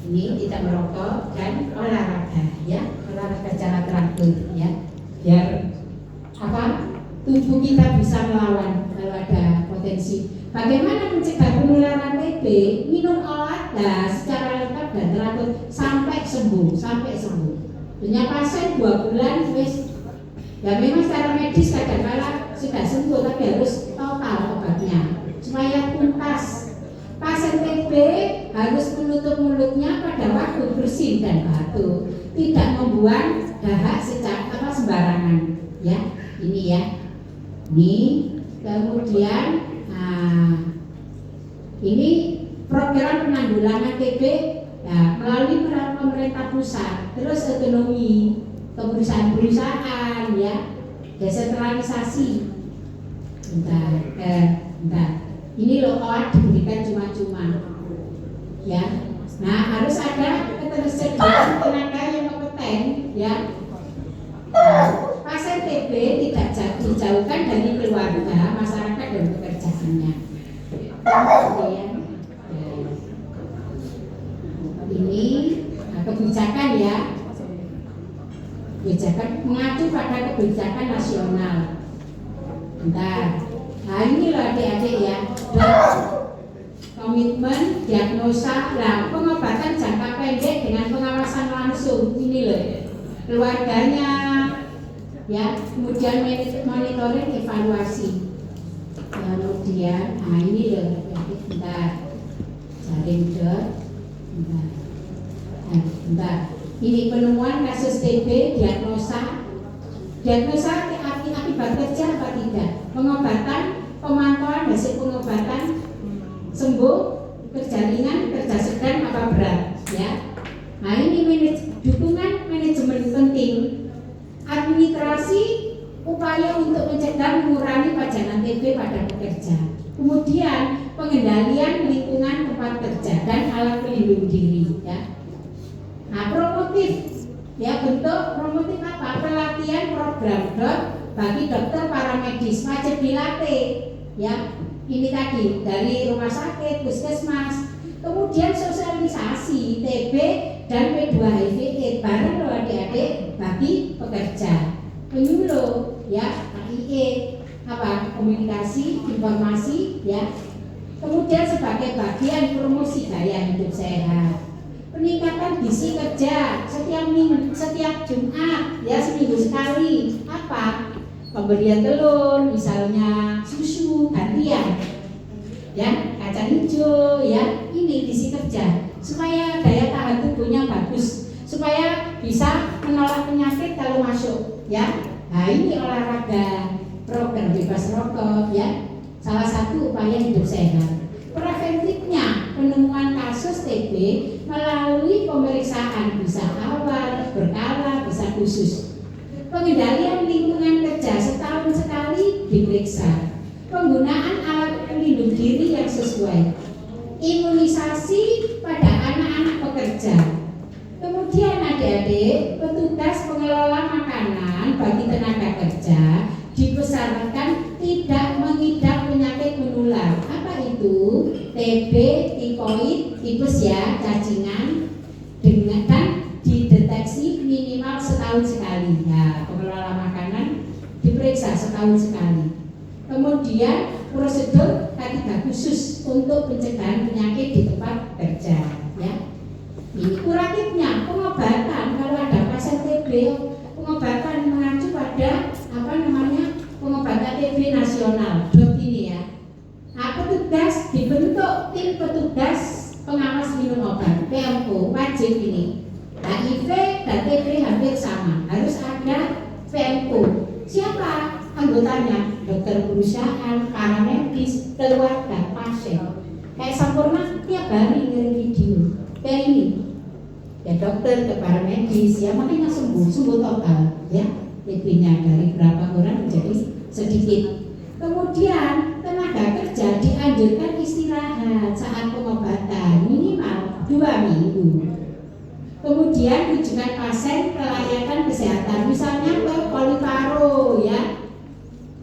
Ini tidak merokok dan olahraga, ya, olahraga secara teratur, ya, biar tubuh kita bisa melawan kalau ada potensi. Bagaimana mencegah penularan TB? Minum obat secara lengkap dan teratur sampai sembuh, Punya pasien 2 bulan wis, ya memang secara medis kadang-kala sudah sembuh, tapi harus total obatnya supaya tuntas. Pasien TB harus menutup mulutnya pada waktu bersin dan batuk, tidak membuang dahak secara sembarangan, ya. Ini ya. Ini kemudian ini program penanggulangan TB ya, melalui pemerintah pusat, terus otonomi perusahaan-perusahaan, ya, desentralisasi. Bentar. Ini loh obat diberikan cuma-cuma, ya. Nah, harus ada ketersediaan tenaga yang kompeten, ya. Pasien TB tidak dijauhkan dari keluarga, masyarakat dan pekerjaannya. Ini kebijakan, ya. Kebijakan mengacu pada kebijakan nasional. Bentar. Nah, ini loh adik-adik, ya. Komitmen, diagnosa, pengobatan jangka pendek dengan pengawasan langsung. Ini loh, keluarganya, ya. Kemudian monitoring, evaluasi. Kemudian, ini loh, bentar. Jaring dot. Bentar. Ini penemuan kasus TB, diagnosa akibat kerja apa tidak, pengobatan, pemantauan hasil pengobatan, sembuh, kerja ringan, kerja sedang apa berat, ya. Nah, ini dukungan manajemen penting, administrasi, upaya untuk mencegah mengurangi pajanan TB pada pekerja, kemudian pengendalian lingkungan tempat kerja dan alat pelindung diri, ya. Nah, promotif, ya, bentuk promotif apa? Pelatihan program bagi dokter paramedis wajib dilatih, ya. Ini tadi dari rumah sakit, puskesmas. Kemudian sosialisasi TB dan P2HIV AIDS bareng loh adik-adik bagi pekerja. Penyuluh, ya, KIE, komunikasi, informasi, ya. Kemudian sebagai bagian promosi gaya hidup sehat. Peningkatan gizi kerja setiap Jumat, ya, seminggu sekali. Pemberian telur, misalnya susu gantian, ya, kacang hijau, ya. Ini gizi kerja supaya daya tahan tubuhnya bagus, supaya bisa menolak penyakit kalau masuk, ya. Nah, ini olahraga, program bebas rokok, ya, salah satu upaya hidup sehat. Preventifnya, penemuan kasus TB melalui pemeriksaan bisa awal, berkala, bisa khusus. Pengendalian lingkungan kerja setahun sekali diperiksa. Penggunaan alat pelindung diri yang sesuai. Imunisasi pada anak-anak pekerja. Kemudian adik-adik, petugas pengelola makanan bagi tenaga kerja dipesankan tidak mengidap penyakit menular. Apa itu? TB, tifoid, tipes, ya, cacingan, dan dideteksi minimal setahun sekali. Ya, pengelola makanan diperiksa setahun sekali. Kemudian prosedur K3 khusus untuk pencegahan penyakit di tempat kerja, ya. Ini kuratifnya, pengobatan kalau ada pasien TB, pengobatan mengacu pada pengobatan TB nasional. Ini, ya. Nah, petugas dibentuk tim petugas pengawas minum obat PMO wajib ini. HIV dan TB hampir sama, harus ada PMO. Siapa anggotanya? Dokter perusahaan, paramedis, keluarga, pasien. Kayak Sampurna tiap hari ngirim video. Kayak ini, ya, dokter ke paramedis, ya, makanya sembuh total, ya. TB-nya dari berapa orang menjadi sedikit. Kemudian tenaga kerja dianjurkan istirahat saat pengobatan minimal 2 minggu. Kemudian rujukan pasien kelayakan kesehatan, misalnya ke poliparo, ya.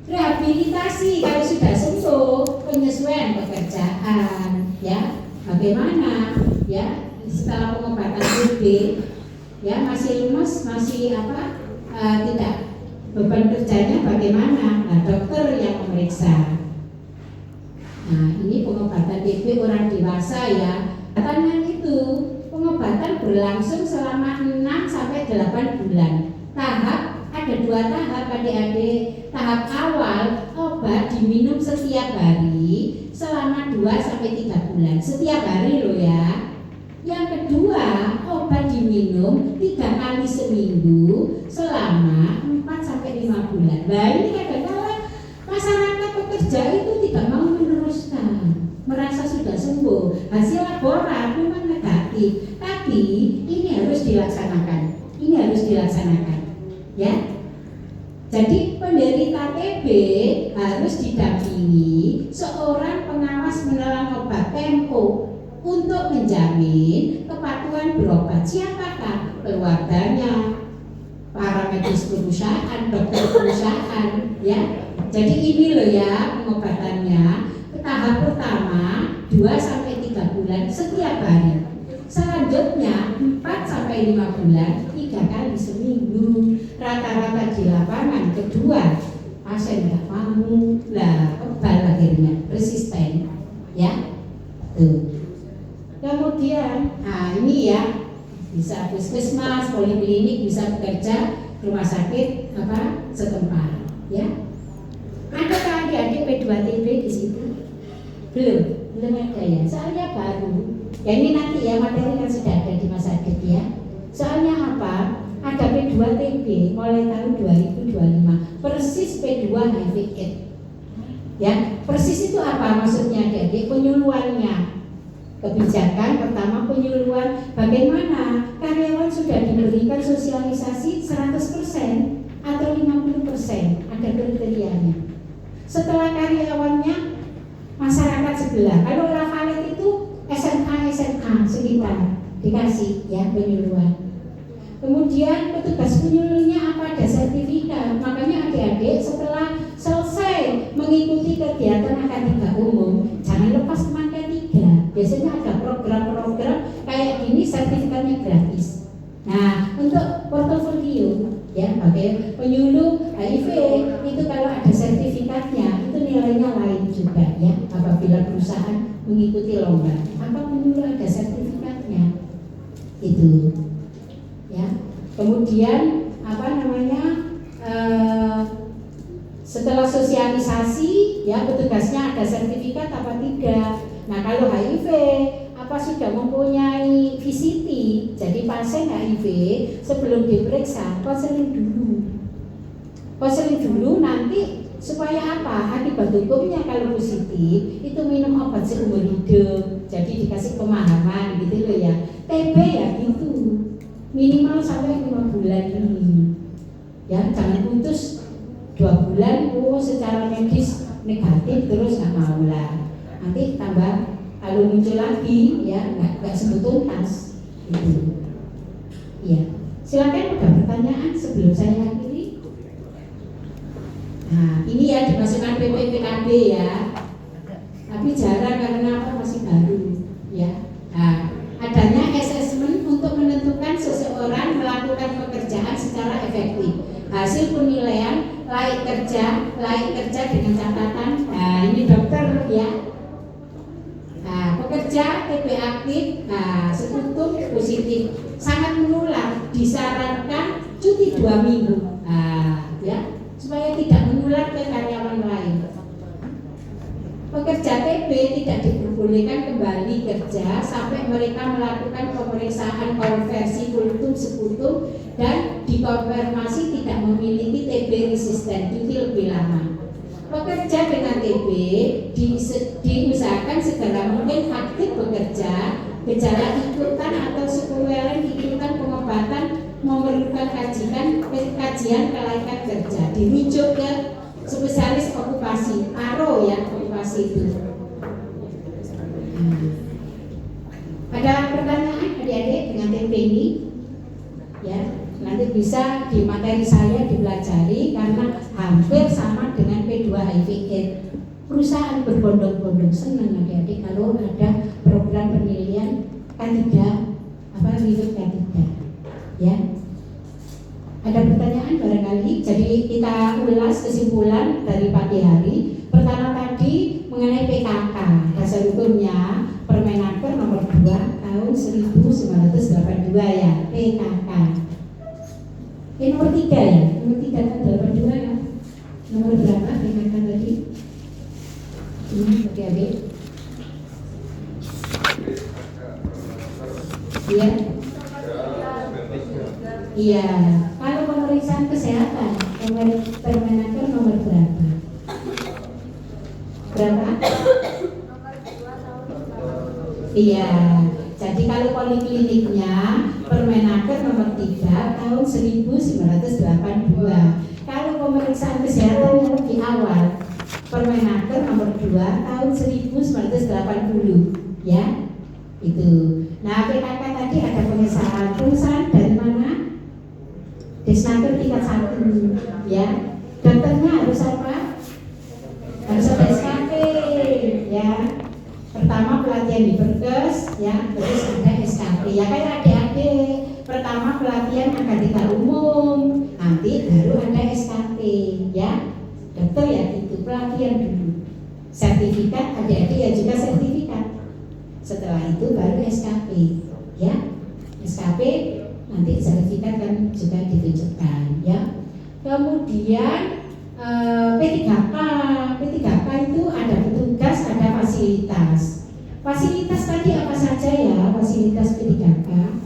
Rehabilitasi kalau sudah sembuh, penyesuaian pekerjaan, ya. Bagaimana ya setelah pengobatan TB ya masih lemas, masih tidak, beban kerjanya bagaimana? Nah, dokter yang memeriksa. Nah, ini pengobatan TB orang dewasa ya. Katanya itu pengobatan berlangsung selama 6 sampai 8 bulan. Ada 2 tahap adik-adik. Tahap awal obat diminum setiap hari selama 2 sampai 3 bulan. Setiap hari loh ya. Yang kedua, obat diminum 3 kali seminggu selama 4 sampai 5 bulan. Nah, ini kadang-kadang masyarakat pekerja itu tidak mau meneruskan, merasa sudah sembuh, hasil laboratorium memang negatif, tapi ini harus dilaksanakan. Ya. Jadi penderita TB harus didampingi seorang pengawas menelan obat Tempo untuk menjamin kepatuhan berobat. Siapakah? Keluarganya, para medis perusahaan, dokter perusahaan, ya. Jadi ini loh ya pengobatannya. Tahap pertama 2 sampai 3 bulan setiap hari. Selanjutnya 4 sampai 5 bulan 3 kali seminggu. Rata-rata di lapangan. Kedua, pasien nggak mau, lah kebal akhirnya, resisten, ya. Tuh. Kemudian, ini ya bisa puskesmas, poliklinik, bisa bekerja rumah sakit setempat, ya. Ada adik-adik P2TB di situ? Belum ada ya. Soalnya baru. Ya ini nanti ya materi kan sudah ada di Mas Adit ya. Soalnya apa? Ada P2TB mulai tahun 2025. Persis P2 HIV/AIDS. Ya, persis itu apa maksudnya adik-adik? Penyuluhannya. Kebijakan pertama penyuluhan, bagaimana karyawan sudah diberikan sosialisasi 100% atau 50%, ada kriterianya. Setelah karyawannya masyarakat sebelah, kalau Rafael itu SMA sekitar dikasih ya penyuluhan. Kemudian petugas penyuluhnya apa? Ada sertifikat. Makanya adik-adik setelah selesai mengikuti kegiatan akademika umum, jangan lepas teman K3. Biasanya ada program-program kayak gini, sertifikatnya gratis. Nah, untuk portofolio ya, pakai penyuluh HIV itu kalau ada sertifikatnya itu nilainya lain juga ya. Apabila perusahaan mengikuti lomba, apa penyuluh ada sertifikatnya itu. Ya, kemudian setelah sosialisasi ya petugasnya ada sertifikat apa tidak. Nah kalau HIV apa sudah mempunyai VCT, jadi pasien HIV sebelum diperiksa konseling dulu nanti supaya apa? Akibat hukumnya kalau positif itu minum obat seumur hidup, jadi dikasih pemahaman gitu loh ya. TB ya gitu, minimal sampai 5 bulan ini ya, jangan putus 2 bulan secara medis negatif terus nggak mau lah, nanti tambah kalau muncul lagi ya nggak sembuh tuntas gitu. Ya, silakan ada pertanyaan sebelum saya akhiri. Nah ini ya dimasukkan PPPKB ya, tapi jarang karena apa, masih baru ya. Nah, adanya asesmen untuk menentukan seseorang melakukan pekerjaan secara efektif. Hasil penilaian layak kerja dengan catatan. Nah ini dokter ya. Nah pekerja TB aktif, sekutu positif, sangat menular, disarankan cuti 2 minggu. Ya supaya tidak menular ke karyawan lain. Pekerja TB tidak diperbolehkan kembali kerja sampai mereka melakukan pemeriksaan konversi kultum sekutum dan dikonfirmasi tidak memiliki TB resisten, cuti lebih lama. Pekerja dengan TB diusahakan segera mungkin aktif bekerja. Gejala ikutan atau sekuelen ikutan pengobatan memerlukan kajian kelaikan kerja, dirujuk ke spesialis okupasi, PARO ya, okupasi itu. Ada pertanyaan adik-adik dengan TB ini? Ya, nanti bisa di materi saya dipelajari karena hampir sama dengan P2 HIV/AIDS. Perusahaan berbondong-bondong senang adik-adik kalau ada program penilaian K3 apa ribut K3 ya. Ada pertanyaan barangkali? Jadi kita ulas kesimpulan dari pagi hari. Pertama tadi mengenai PKK, dasar hukumnya Permenaker nomor 2 tahun 1982 ya, PKK. Nomor 3 ya, nomor 3 kan 82 ya. Nomor berapa PKK tadi? Ini adik-adik. Iya. Iya. Kalau pemeriksaan kesehatan, Permenaker nomor berapa? Berapa? Iya. Jadi kalau polikliniknya Permenaker nomor 3 tahun 1982. Kalau pemeriksaan kesehatan yang lebih awal Permenaker nomor 2 tahun 1980 ya. Itu. Nah, PKK tadi ada pengesahan dari mana? Disnaker tingkat 1 ya. Dokternya harus apa? Harus ada SKP ya. Pertama pelatihan di Perkes ya, terus ada SKP ya, kayak adik-adik. Pertama pelatihan akademika umum, nanti baru ada SKP ya. Dokter ya itu pelatihan dulu. Sertifikat adik-adik ya juga sertifikat. Setelah itu baru SKP ya. SKP nanti sertifikat kan juga ditunjukkan ya. Kemudian P3K itu ada petugas, ada fasilitas. Fasilitas tadi apa saja ya fasilitas P3K?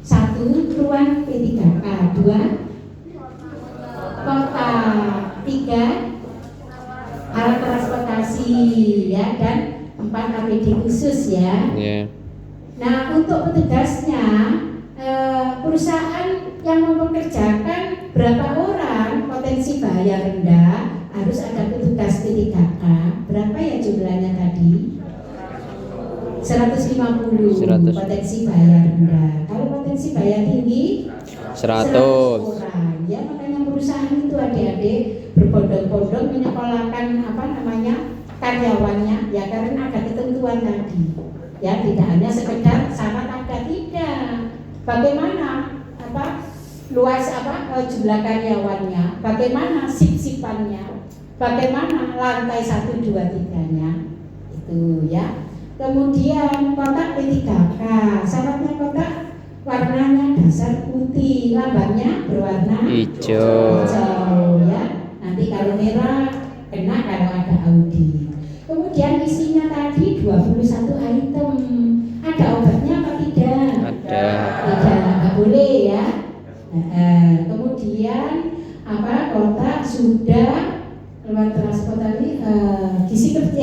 1 ruang P3K, 2 kota, 3 alat transportasi ya, dan 4 APD khusus ya. Nah untuk petugasnya perusahaan yang mempekerjakan berapa orang, potensi bahaya rendah, harus ada petugas P3K. Berapa ya jumlahnya tadi? 150 potensi bahaya rendah. Kalau potensi bahaya tinggi 100 orang. Ya makanya perusahaan itu adik-adik berbondong-bondong menyekolahkan karyawannya ya, karena ada ketentuan tadi. Ya tidak hanya sekedar syarat ada, tidak. Bagaimana luas jumlah karyawannya, bagaimana sip-sipannya, bagaimana lantai 1, 2, 3-nya itu ya. Kemudian kotak P3K, syaratnya kotak warnanya dasar putih, lambangnya berwarna hijau ya. Nanti kalau merah kena kalau ada audit. Kemudian isinya tadi 21 item. Ada obatnya apa tidak? Ada. Tidak, nggak boleh ya. Kemudian kotak sudah lewat transportasi gizi kerja.